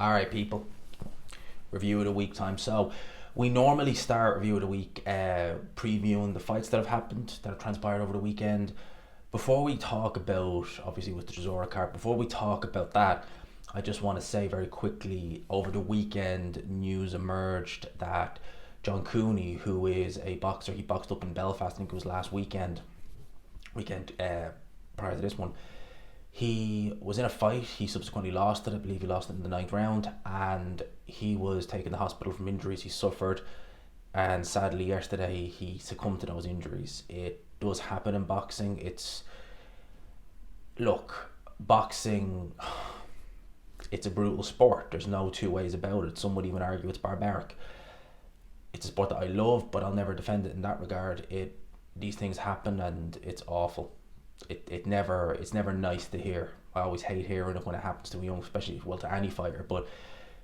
Alright people, review of the week time. So we normally start review of the week previewing the fights that have happened, that have transpired over the weekend. Before we talk about, obviously with the Chisora card, before we talk about that, I just want to say very quickly, over the weekend news emerged that John Cooney, who is a boxer, he boxed up in Belfast, I think it was last weekend prior to this one. He was in a fight, he subsequently lost it, I believe he lost it in the 9th round, and he was taken to the hospital from injuries he suffered, and sadly yesterday he succumbed to those injuries. It does happen in boxing. Boxing, it's a brutal sport, there's no two ways about it. Some would even argue it's barbaric. It's a sport that I love, but I'll never defend it in that regard. These things happen and it's awful. It's never nice to hear. I always hate hearing it when it happens to a young, especially to any fighter, but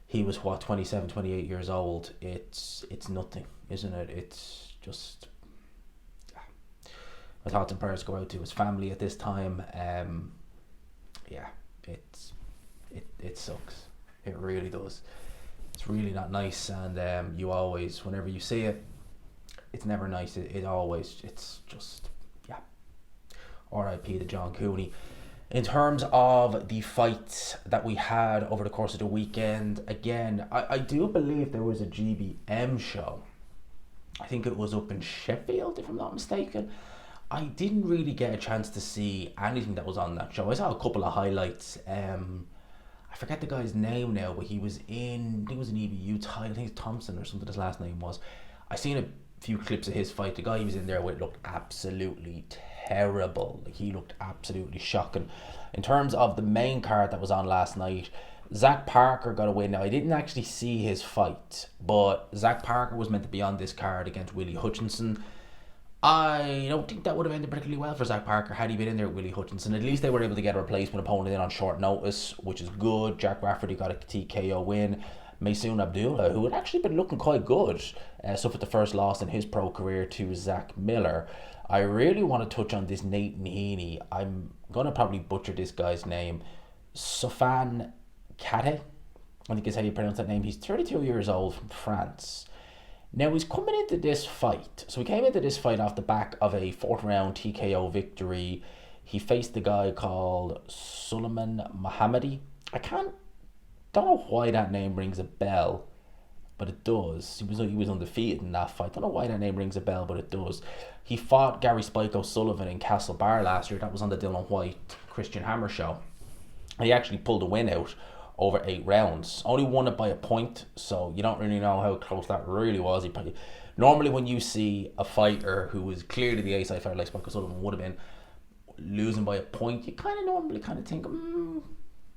he was 27, 28 years old. It's nothing, isn't it? It's just, my thoughts and prayers go out to his family at this time. It sucks. It really does. It's really not nice, and you always, whenever you see it, it's never nice. It's just, yeah. R.I.P. to John Cooney. In terms of the fights that we had over the course of the weekend, again, I do believe there was a GBM show. I think it was up in Sheffield, if I'm not mistaken. I didn't really get a chance to see anything that was on that show. I saw a couple of highlights. I forget the guy's name now, but he was in, I think it was an EBU title, I think it's Thompson or something his last name was. I seen a few clips of his fight. The guy he was in there with looked absolutely terrible. Like, he looked absolutely shocking. In terms of the main card that was on last night, Zach Parker got a win. Now, I didn't actually see his fight, but Zach Parker was meant to be on this card against Willie Hutchinson. I don't think that would have ended particularly well for Zach Parker had he been in there with Willie Hutchinson. At least they were able to get a replacement opponent in on short notice, which is good. Jack Rafferty got a TKO win. Maysoon Abdullah, who had actually been looking quite good, suffered the first loss in his pro career to Zach Miller. I really want to touch on this Nathan Heaney. I'm going to probably butcher this guy's name. Sofan Kate, I think is how you pronounce that name. He's 32 years old from France. Now, he's coming into this fight. So he came into this fight off the back of a 4th round TKO victory. He faced a guy called Suleiman Mohammadi. Don't know why that name rings a bell, but it does. He was undefeated in that fight. Don't know why that name rings a bell, but it does. He fought Gary Spike O'Sullivan in Castlebar last year. That was on the Dylan White Christian Hammer show. And he actually pulled a win out over 8 rounds. Only won it by a point, so you don't really know how close that really was. Normally when you see a fighter who was clearly the A-side fighter like Spike O'Sullivan would have been, losing by a point, you normally think,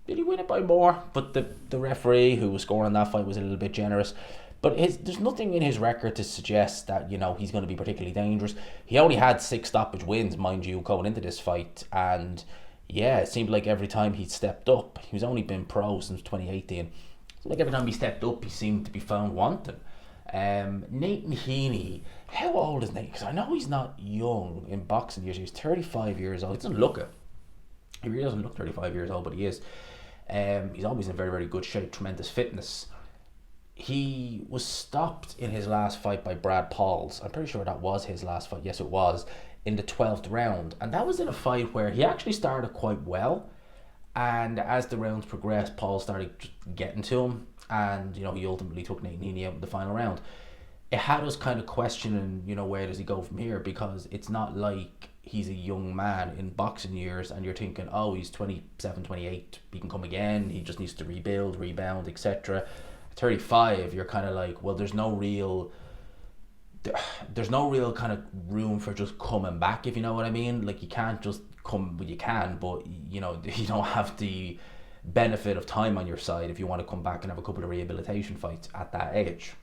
did he win it by more? But the referee who was scoring that fight was a little bit generous. But there's nothing in his record to suggest that, he's going to be particularly dangerous. He only had 6 stoppage wins, mind you, going into this fight. And yeah, it seemed like every time he stepped up, he's only been pro since 2018. Like every time he stepped up, he seemed to be found wanting. Nathan Heaney, how old is Nathan? Because I know he's not young in boxing years. He's 35 years old. He doesn't look it. He really doesn't look 35 years old, but he is. He's always in very, very good shape, tremendous fitness. He was stopped in his last fight by Brad Pauls. I'm pretty sure that was his last fight. Yes, it was, in the 12th round. And that was in a fight where he actually started quite well. And as the rounds progressed, Paul started just getting to him. And, he ultimately took Nathan Heaney out in the final round. It had us kind of questioning, where does he go from here? Because it's not like he's a young man in boxing years and you're thinking, oh, he's 27, 28, he can come again, he just needs to rebuild, rebound, etc. 35, you're kind of like, well, there's no real kind of room for just coming back, if you know what I mean. Like, you can't just come, well, you can, but you don't have the benefit of time on your side if you want to come back and have a couple of rehabilitation fights at that age.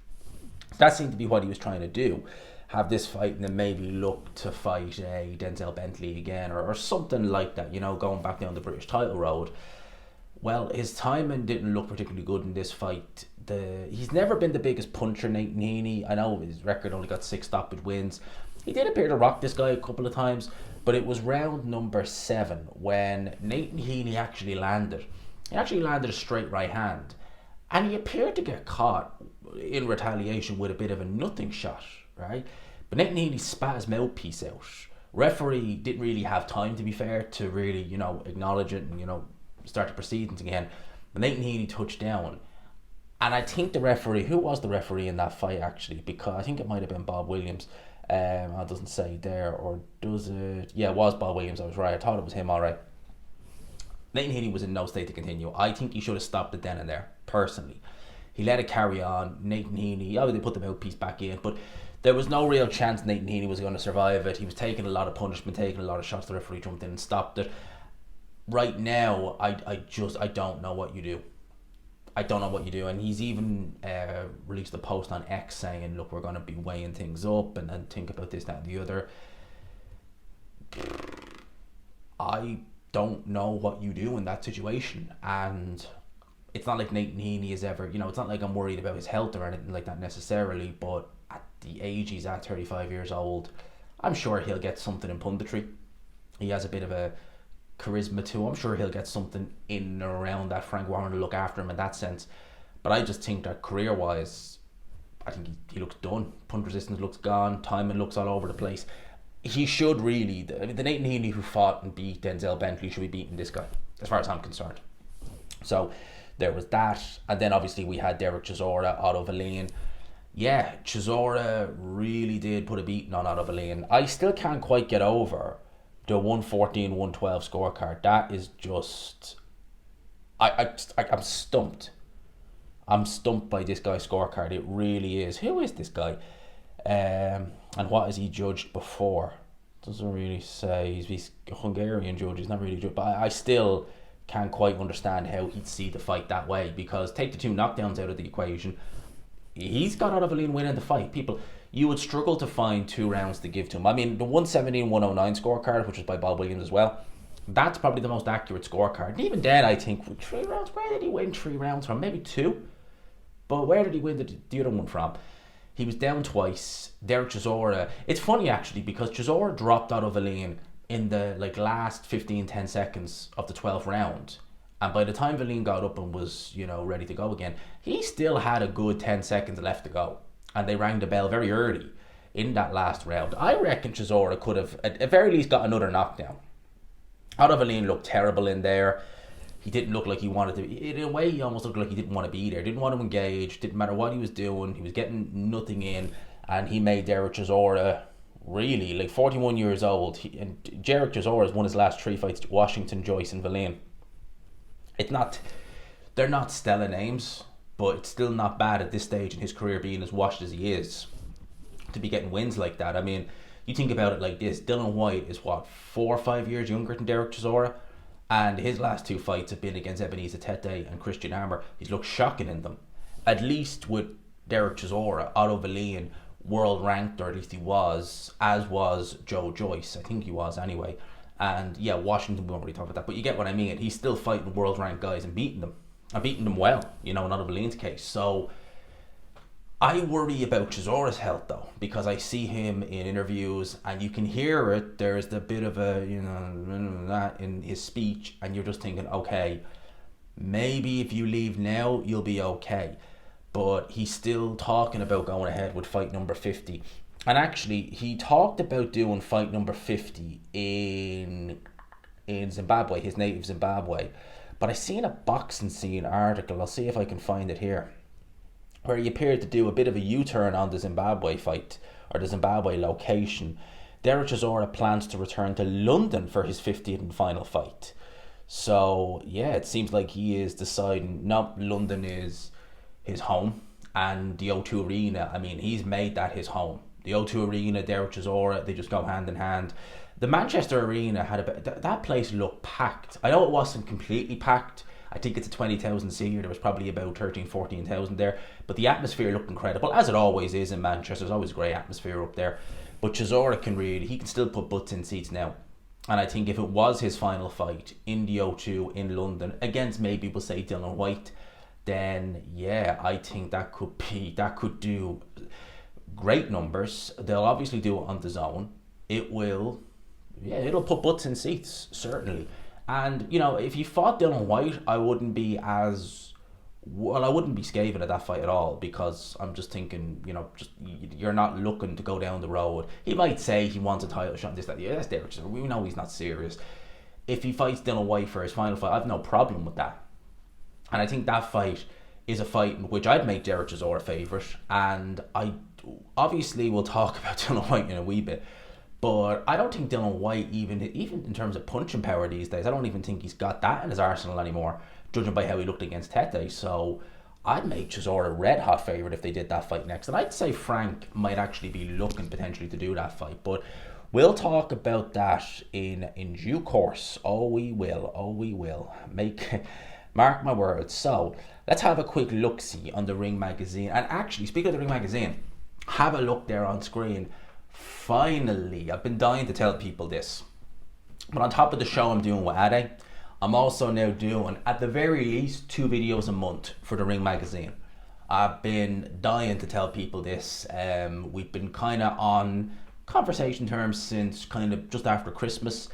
That seemed to be what he was trying to do. Have this fight and then maybe look to fight a Denzel Bentley again or something like that, going back down the British title road. Well, his timing didn't look particularly good in this fight. He's never been the biggest puncher, Nathan Heaney. I know his record only got 6 stoppage wins. He did appear to rock this guy a couple of times, but it was round number 7 when Nathan Heaney actually landed. He actually landed a straight right hand. And he appeared to get caught in retaliation with a bit of a nothing shot, right? But Nathan Healy spat his mouthpiece out. Referee didn't really have time, to be fair, to really, acknowledge it and, start the proceedings again. But Nathan Healy touched down. And I think the referee, who was the referee in that fight actually? Because I think it might have been Bob Williams. It doesn't say there, or does it? Yeah, it was Bob Williams, I was right. I thought it was him, alright. Nathan Healy was in no state to continue. I think he should have stopped it then and there, personally. He let it carry on. Nathan Healy, they put the mouthpiece back in, but there was no real chance Nathan Healy was going to survive it. He was taking a lot of punishment, taking a lot of shots. The referee jumped in and stopped it. Right now, I don't know what you do. I don't know what you do. And he's even released a post on X saying, look, we're going to be weighing things up and think about this, that, and the other. I don't know what you do in that situation. And it's not like Nathan Healy is ever, it's not like I'm worried about his health or anything like that necessarily, but at the age he's at, 35 years old, I'm sure he'll get something in punditry. He has a bit of a charisma too. I'm sure he'll get something in and around that. Frank Warren will look after him in that sense. But I just think that career-wise, I think he looks done. Punt resistance looks gone. Timing looks all over the place. He should really, the Nathan Healy who fought and beat Denzel Bentley should be beating this guy, as far as I'm concerned. So there was that. And then obviously we had Derek Chisora, Otto Wallin. Yeah, Chisora really did put a beating on Otto Wallin. I still can't quite get over the 114-112 scorecard. That is just, I'm stumped. I'm stumped by this guy's scorecard. It really is. Who is this guy? And what has he judged before? Doesn't really say. He's a Hungarian judge. He's not really judged. But I still can't quite understand how he'd see the fight that way, because take the 2 knockdowns out of the equation, he's got Otto Wallin winning the fight. You would struggle to find 2 rounds to give to him. I mean, the 117-109 scorecard, which was by Bob Williams as well, that's probably the most accurate scorecard. And even then, I think, 3 rounds, where did he win 3 rounds from? Maybe 2? But where did he win the other one from? He was down twice. Derek Chisora, it's funny actually, because Chisora dropped Otto Wallin in the last 15-10 seconds of the 12th round. And by the time Wallin got up and was, ready to go again, he still had a good 10 seconds left to go. And they rang the bell very early in that last round. I reckon Chisora could have, at very least, got another knockdown. Otto Wallin looked terrible in there. He didn't look like he wanted to. In a way, he almost looked like he didn't want to be there. Didn't want to engage. Didn't matter what he was doing. He was getting nothing in. And he made Derek Chisora really, 41 years old. And Derek Chisora has won his last 3 fights to Washington, Joyce, and Wallin. They're not stellar names, but it's still not bad at this stage in his career, being as washed as he is, to be getting wins like that. I mean, you think about it like this. Dylan White is 4 or 5 years younger than Derek Chisora, and his last 2 fights have been against Ebenezer Tete and Christian Armour. He's looked shocking in them. At least with Derek Chisora, Otto Wallin, world ranked, or at least he was, as was Joe Joyce. I think he was anyway. And yeah, Washington, we won't really talk about that, but you get what I mean. He's still fighting world ranked guys and beating them. And beating them well, in Otto Wallin's case. So I worry about Chisora's health though, because I see him in interviews and you can hear it. There's the bit of a, that in his speech, and you're just thinking, okay, maybe if you leave now, you'll be okay. But he's still talking about going ahead with fight number 50. And actually, he talked about doing fight number 50 in Zimbabwe, his native Zimbabwe. But I seen a Boxing Scene article, I'll see if I can find it here, where he appeared to do a bit of a U-turn on the Zimbabwe fight, or the Zimbabwe location. Derek Chisora plans to return to London for his 50th and final fight. So, yeah, it seems like he is deciding, no, London is his home, and the O2 Arena, I mean, he's made that his home. The O2 Arena, Derek Chisora, they just go hand in hand. The Manchester Arena had that place looked packed. I know it wasn't completely packed. I think it's a 20,000 seater. There was probably about 13,000, 14,000 there. But the atmosphere looked incredible, as it always is in Manchester. There's always a great atmosphere up there. But Chisora he can still put butts in seats now. And I think if it was his final fight in the O2 in London, against maybe we'll say Dylan White, then yeah, I think that could do great numbers. They'll obviously do it on the zone. It'll put butts in seats, certainly. And, if you fought Dylan White, I wouldn't be as Well, I wouldn't be scathing at that fight at all, because I'm just thinking, just you're not looking to go down the road. He might say he wants a title shot and this, that, yeah, that's Derek Chisora. We know he's not serious. If he fights Dylan White for his final fight, I've no problem with that. And I think that fight is a fight in which I'd make Derek Chisora favourite, and I obviously will talk about Dylan White in a wee bit. But I don't think Dylan White, even in terms of punching power these days, I don't even think he's got that in his arsenal anymore, judging by how he looked against Tete. So I'd make Chisora a red hot favourite if they did that fight next. And I'd say Frank might actually be looking potentially to do that fight. But we'll talk about that in due course. Oh, we will. Oh, we will. Mark my words. So let's have a quick look-see on the Ring Magazine. And actually, speaking of the Ring Magazine, have a look there on screen. Finally, I've been dying to tell people this, but on top of the show I'm doing with Ade, I'm also now doing, at the very least, 2 videos a month for the Ring Magazine. I've been dying to tell people this. We've been kind of on conversation terms since kind of just after Christmas.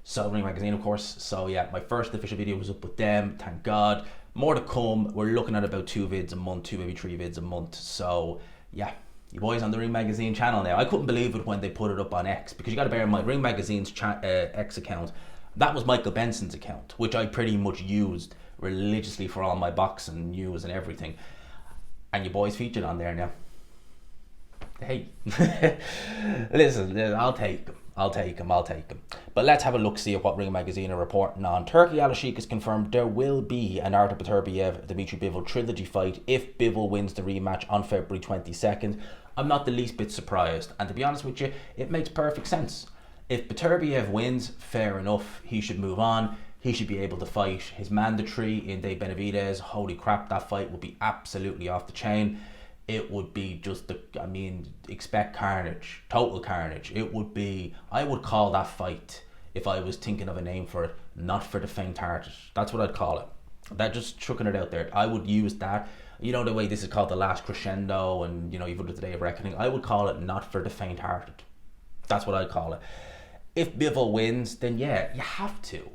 So Ring Magazine, of course. So yeah, my first official video was up with them, thank God. More to come. We're looking at about 2 vids a month, 2 maybe 3 vids a month. So yeah, you boys on the Ring Magazine channel now. I couldn't believe it when they put it up on X, because you got to bear in mind, Ring Magazine's X account, that was Michael Benson's account, which I pretty much used religiously for all my boxing news and everything. And you boys featured on there now. Hey, listen, I'll take them. I'll take him. But let's have a look-see at what Ring Magazine are reporting on. Turki Al-Sheikh has confirmed there will be an Artur Beterbiev Dmitry Bivol trilogy fight if Bivol wins the rematch on February 22nd. I'm not the least bit surprised, and to be honest with you, it makes perfect sense. If Beterbiev wins, fair enough, he should move on. He should be able to fight his mandatory in Dave Benavidez. Holy crap, that fight would be absolutely off the chain. It would be just expect carnage, total carnage. It would be, I would call that fight, if I was thinking of a name for it, not for the faint-hearted. That's what I'd call it. That, just chucking it out there. I would use that. You know the way this is called the last crescendo, and you've got the day of reckoning. I would call it not for the faint-hearted. That's what I'd call it. If Bivol wins, then yeah, you have to.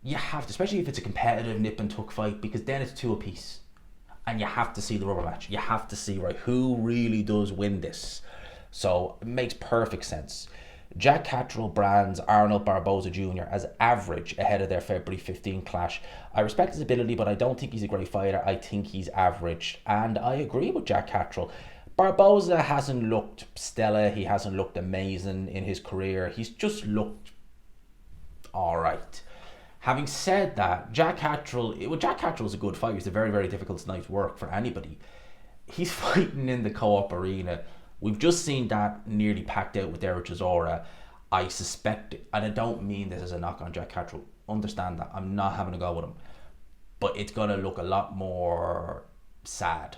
You have to, especially if it's a competitive nip and tuck fight, because then it's 2 apiece. And you have to see the rubber match. You have to see, right, who really does win this. So it makes perfect sense. Jack Catterall brands Arnold Barboza Jr. as average ahead of their February 15 clash. I respect his ability, but I don't think he's a great fighter. I think he's average. And I agree with Jack Catterall. Barboza hasn't looked stellar. He hasn't looked amazing in his career. He's just looked alright. Having said that, Jack Catterall's a good fighter. He's a very, very difficult night's work for anybody. He's fighting in the co-op arena. We've just seen that nearly packed out with Derek Chisora. I suspect, and I don't mean this as a knock on Jack Catterall. Understand that. I'm not having a go with him. But it's going to look a lot more sad.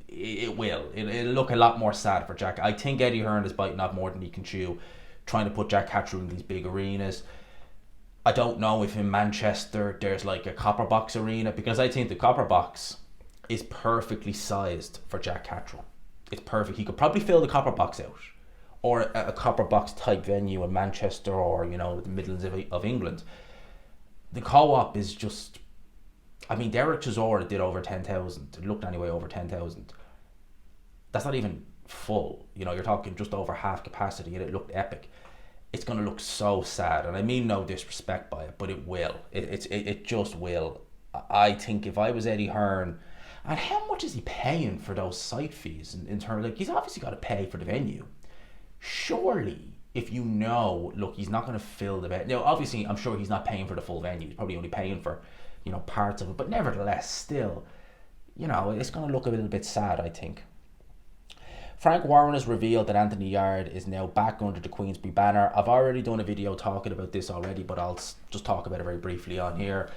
It will. It'll look a lot more sad for Jack. I think Eddie Hearn is biting off more than he can chew, trying to put Jack Catterall in these big arenas. I don't know if in Manchester there's like a copper box arena, because I think the copper box is perfectly sized for Jack Catterall. It's perfect. He could probably fill the copper box out, or a copper box type venue in Manchester, or the Midlands of England. The co-op is just, Derek Chisora did over 10,000. It looked anyway over 10,000. That's not even full. You're talking just over half capacity, and it looked epic. It's going to look so sad, and I mean no disrespect by it, but it will. It just will. I think if I was Eddie Hearn, and how much is he paying for those site fees in terms, he's obviously got to pay for the venue. Surely, if look, he's not going to fill the venue. Now, obviously, I'm sure he's not paying for the full venue. He's probably only paying for, parts of it, but nevertheless, still, it's going to look a little bit sad, I think. Frank Warren has revealed that Anthony Yarde is now back under the Queensberry banner. I've already done a video talking about this already, but I'll just talk about it very briefly on here.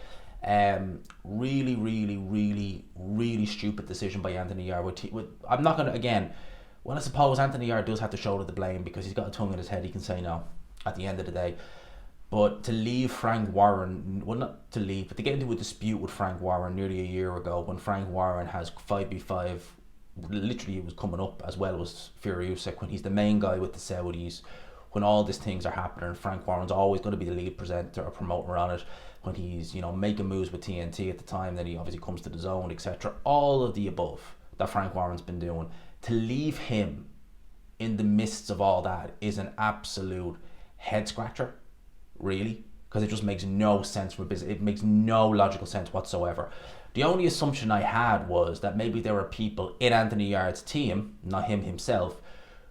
Really, really, really, really stupid decision by Anthony Yarde. I'm not going to, again, well, I suppose Anthony Yarde does have to shoulder the blame, because he's got a tongue in his head. He can say no at the end of the day. But to leave Frank Warren, well, not to leave, but to get into a dispute with Frank Warren nearly a year ago, when Frank Warren has 5v5, literally it was coming up, as well as Furiusic, when he's the main guy with the Saudis, when all these things are happening. Frank Warren's always going to be the lead presenter or promoter on it. When he's, making moves with TNT at the time, then he obviously comes to the Zone, etc. All of the above that Frank Warren's been doing. To leave him in the midst of all that is an absolute head scratcher, really, because it just makes no sense for business. It makes no logical sense whatsoever. The only assumption I had was that maybe there were people in Anthony Yarde's team, not him himself,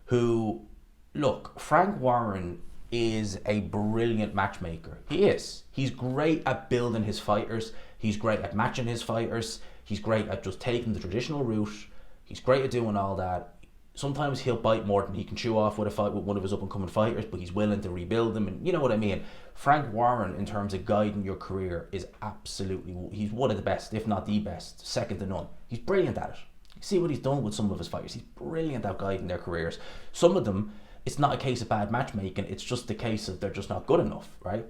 who, look, Frank Warren is a brilliant matchmaker. He is. He's great at building his fighters. He's great at matching his fighters. He's great at just taking the traditional route. He's great at doing all that. Sometimes he'll bite more than he can chew off with a fight with one of his up-and-coming fighters, but he's willing to rebuild them, and you know what I mean. Frank Warren, in terms of guiding your career, is absolutely, he's one of the best, if not the best, second to none. He's brilliant at it. You see what he's done with some of his fighters. He's brilliant at guiding their careers. Some of them, it's not a case of bad matchmaking, it's just a case of they're just not good enough, right?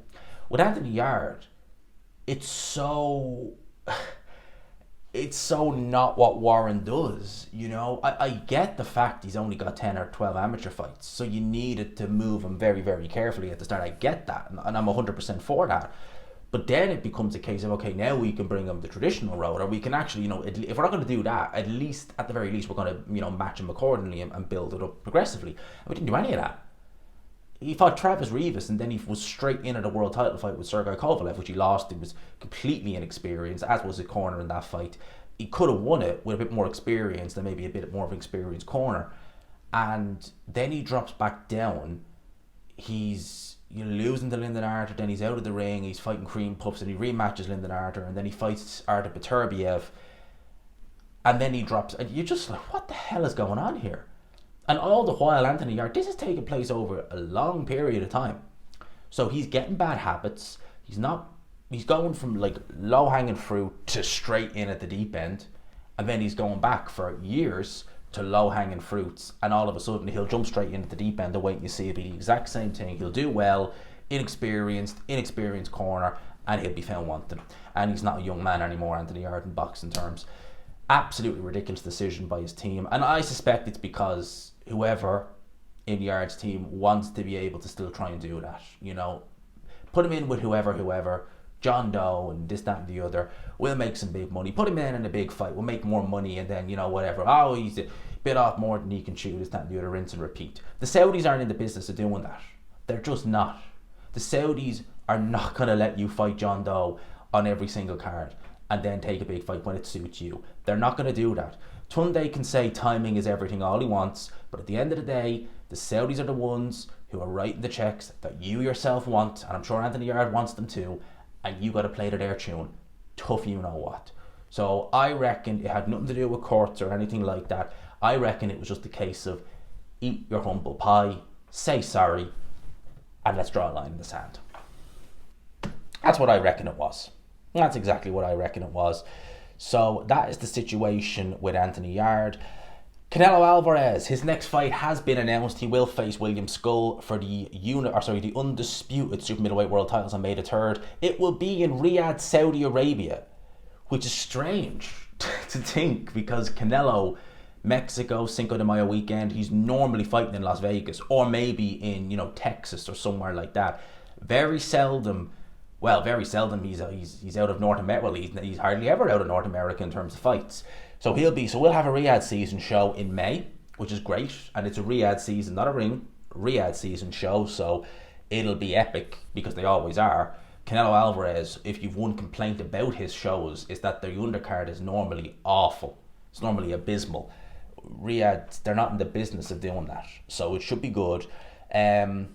With Anthony Yarde, it's so not what Warren does, I get the fact he's only got 10 or 12 amateur fights, so you needed to move him very, very carefully at the start. I get that, and I'm 100% for that. But then it becomes a case of, okay, now we can bring him the traditional road, or we can actually, if we're not going to do that, at the very least, we're going to, match him accordingly and build it up progressively. And we didn't do any of that. He fought Travis Rivas, and then he was straight in at a world title fight with Sergey Kovalev, which he lost. He was completely inexperienced, as was his corner in that fight. He could have won it with a bit more experience than maybe a bit more of an experienced corner. And then he drops back down. He's losing to Lyndon Arter, then he's out of the ring, he's fighting cream puffs, and he rematches Lyndon Arter, and then he fights Arter Beterbiev, and then he drops, and you're just like, what the hell is going on here? And all the while, Anthony Yarde, this is taking place over a long period of time. So he's getting bad habits. He's going from like low-hanging fruit to straight in at the deep end, and then he's going back for years to low-hanging fruits, and all of a sudden he'll jump straight into the deep end and wait and you see it'll be the exact same thing. He'll do well, inexperienced corner, and he'll be found wanting. And he's not a young man anymore, Anthony Yarde, in boxing terms. Absolutely ridiculous decision by his team, and I suspect it's because whoever in Yarde's team wants to be able to still try and do that. Put him in with whoever, John Doe and this, that and the other, we'll make some big money. Put him in a big fight, we'll make more money, and then, whatever. Oh, he's a bit off more than he can chew, this, that and the other, rinse and repeat. The Saudis aren't in the business of doing that. They're just not. The Saudis are not going to let you fight John Doe on every single card and then take a big fight when it suits you. They're not going to do that. Tunde can say timing is everything all he wants, but at the end of the day, the Saudis are the ones who are writing the checks that you yourself want, and I'm sure Anthony Yarde wants them too, and you got to play to their tune. Tough you know what. So I reckon it had nothing to do with courts or anything like that. I reckon it was just a case of eat your humble pie, say sorry, and let's draw a line in the sand. That's what I reckon it was. That's exactly what I reckon it was. So that is the situation with Anthony Yarde. Canelo Alvarez, his next fight has been announced. He will face William Skull for the undisputed super middleweight world titles on May the 3rd. It will be in Riyadh, Saudi Arabia, which is strange to think because Canelo, Mexico, Cinco de Mayo weekend, he's normally fighting in Las Vegas or maybe in, Texas or somewhere like that. Very seldom he's out of North America. Well, he's hardly ever out of North America in terms of fights. So we'll have a Riyadh season show in May, which is great, and it's a Riyadh season, not a ring, Riyadh season show, so it'll be epic because they always are. Canelo Alvarez, if you've one complaint about his shows, is that their undercard is normally awful. It's normally abysmal. Riyadh, they're not in the business of doing that, so it should be good. Canelo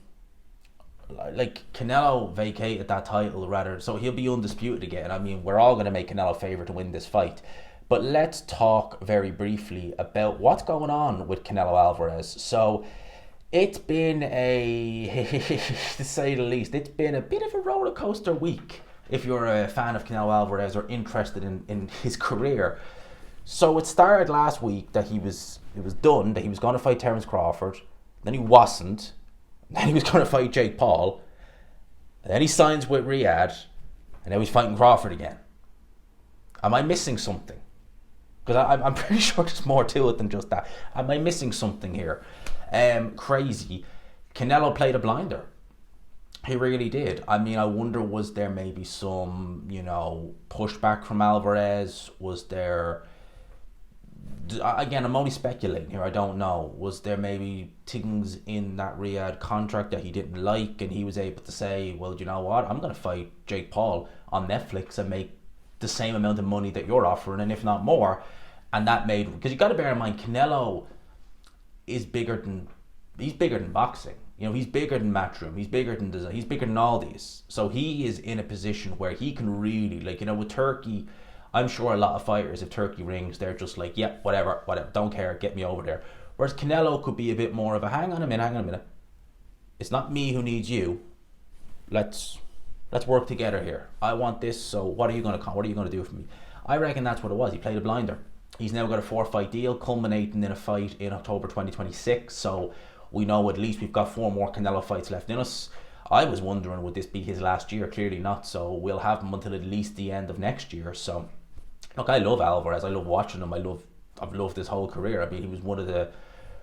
vacated that title so he'll be undisputed again. I mean, we're all going to make Canelo favourite to win this fight. But let's talk very briefly about what's going on with Canelo Alvarez. So it's been to say the least, it's been a bit of a roller coaster week if you're a fan of Canelo Alvarez or interested in his career. So it started last week that it was done, that he was going to fight Terence Crawford, then he wasn't, then he was going to fight Jake Paul, and then he signs with Riyadh, and now he's fighting Crawford again. Am I missing something? Because I'm pretty sure there's more to it than just that. Am I missing something here? Crazy. Canelo played a blinder. He really did. I mean, I wonder, was there maybe some, pushback from Alvarez? Was there, again, I'm only speculating here, I don't know. Was there maybe things in that Riyadh contract that he didn't like, and he was able to say, well, you know what, I'm going to fight Jake Paul on Netflix and make the same amount of money that you're offering, and if not more. And that made, because you got to bear in mind, Canelo is bigger than boxing. He's bigger than Matchroom. He's bigger than design. He's bigger than all these. So he is in a position where he can really, with Turkey, I'm sure a lot of fighters, if Turkey rings, they're just like, yeah, whatever, don't care, get me over there. Whereas Canelo could be a bit more of a, hang on a minute. It's not me who needs you. Let's work together here. I want this, so what are you going to do for me? I reckon that's what it was. He played a blinder. He's now got a 4-fight deal culminating in a fight in October 2026. So we know at least we've got 4 more Canelo fights left in us. I was wondering, would this be his last year? Clearly not. So we'll have him until at least the end of next year. So look, I love Alvarez. I love watching him. I've loved his whole career. I mean, he was one of the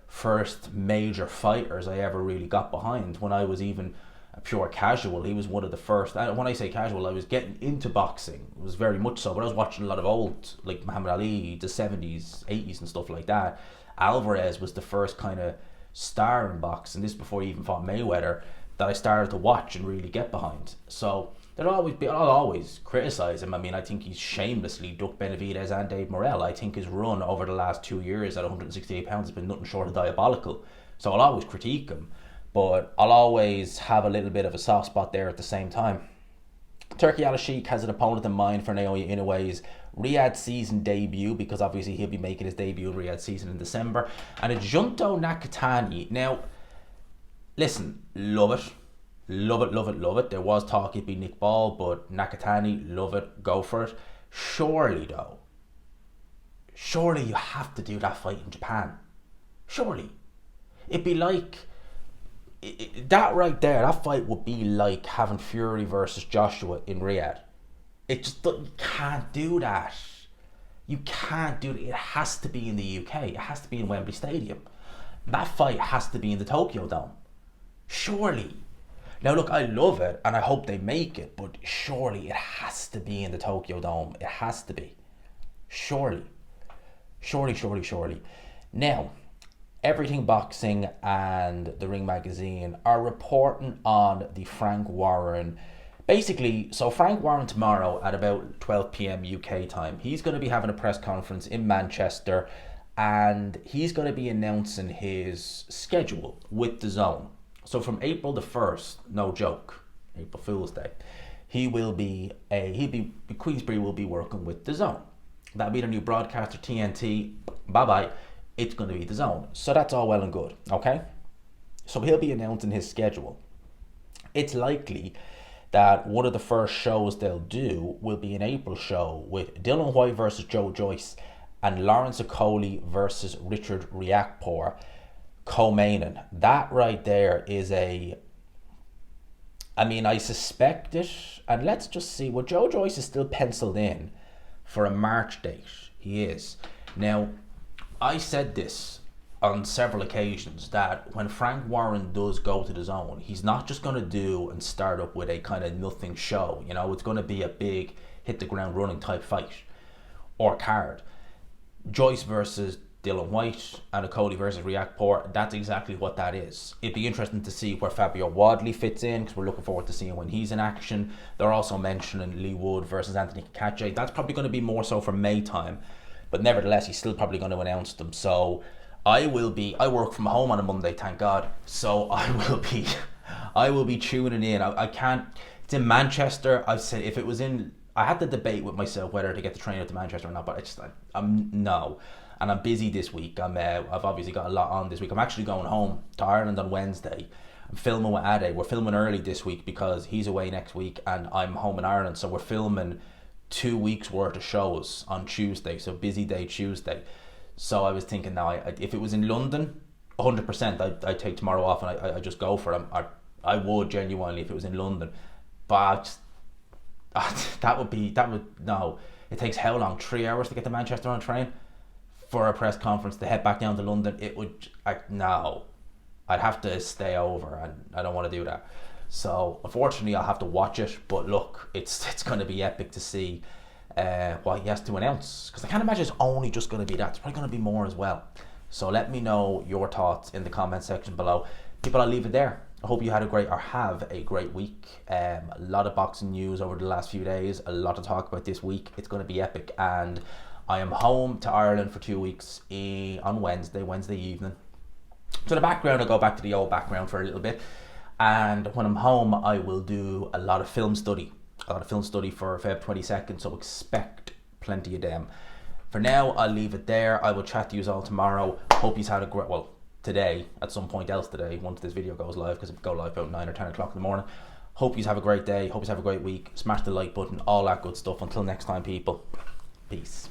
first major fighters I ever really got behind. When I was even a pure casual, he was one of the first. And when I say casual, I was getting into boxing. It was very much so. But I was watching a lot of old, like Muhammad Ali, the 70s, 80s and stuff like that. Alvarez was the first kind of star in boxing. This before he even fought Mayweather, that I started to watch and really get behind. So I'll always criticize him. I mean, I think he's shamelessly ducked Beterbiev and Dave Morrell. I think his run over the last 2 years at 168 pounds has been nothing short of diabolical. So I'll always critique him, but I'll always have a little bit of a soft spot there at the same time. Turki Al-Sheikh has an opponent in mind for Naoya Inoue's Riyadh season debut, because obviously he'll be making his debut in Riyadh season in December. And it's Junto Nakatani. Now, listen, love it. There was talk it'd be Nick Ball, but Nakatani, love it, go for it. Surely you have to do that fight in Japan. Surely. It'd be like, that right there, that fight would be like having Fury versus Joshua in Riyadh. You can't do that. You can't do it. It has to be in the UK. It has to be in Wembley Stadium. That fight has to be in the Tokyo Dome. Surely. Now look, I love it and I hope they make it, but surely it has to be in the Tokyo Dome. It has to be. Surely. Now, Everything Boxing and the Ring Magazine are reporting on the Frank Warren. Basically, so Frank Warren tomorrow at about 12 p.m. UK time, he's going to be having a press conference in Manchester, and he's going to be announcing his schedule with DAZN. So from April the 1st, no joke, April Fool's Day, Queensberry will be working with DAZN. That'll be the new broadcaster, TNT. Bye-bye. It's going to be DAZN. So that's all well and good, okay? So he'll be announcing his schedule. It's likely that one of the first shows they'll do will be an April show with Dylan White versus Joe Joyce and Lawrence Okoli versus Richard Riakporhe co-maining. That right there is I suspect it, and let's just see. Well, Joe Joyce is still penciled in for a March date. He is. Now, I said this on several occasions that when Frank Warren does go to DAZN, he's not just going to do and start up with a kind of nothing show. It's going to be a big hit the ground running type fight or card. Joyce versus Dylan White and Okoli versus Riakporhe, that's exactly what that is. It'd be interesting to see where Fabio Wadley fits in, because we're looking forward to seeing when he's in action. They're also mentioning Lee Wood versus Anthony Kakache. That's probably going to be more so for May time, but nevertheless, he's still probably going to announce them. So I work from home on a Monday, thank God. So I will be tuning in. I can't, it's in Manchester. I've said if it was in, I had to debate with myself whether to get the train out to Manchester or not, but I'm no. And I'm busy this week. I've obviously got a lot on this week. I'm actually going home to Ireland on Wednesday. I'm filming with Ade. We're filming early this week because he's away next week and I'm home in Ireland. So we're filming 2 weeks worth of shows on Tuesday. So busy day Tuesday. So I was thinking now, if it was in London, 100% I'd take tomorrow off and I just go for it. I would genuinely if it was in London. But no. It takes how long? 3 hours to get to Manchester on a train? For a press conference to head back down to London, it would, no. I'd have to stay over, and I don't want to do that. So unfortunately, I'll have to watch it. But look, it's going to be epic to see what he has to announce, because I can't imagine it's only just going to be that. It's probably going to be more as well. So let me know your thoughts in the comment section below. People, I'll leave it there. I hope you had a great, or have a great week. A lot of boxing news over the last few days. A lot to talk about this week. It's going to be epic, and I am home to Ireland for 2 weeks on Wednesday evening. So the background, I'll go back to the old background for a little bit. And when I'm home, I will do a lot of film study. A lot of film study for Feb 22nd, so expect plenty of them. For now, I'll leave it there. I will chat to you all tomorrow. Hope you've had a great, well, today, at some point else today, once this video goes live, because it will go live about 9 or 10 o'clock in the morning. Hope you have a great day. Hope you have a great week. Smash the like button, all that good stuff. Until next time, people. Peace.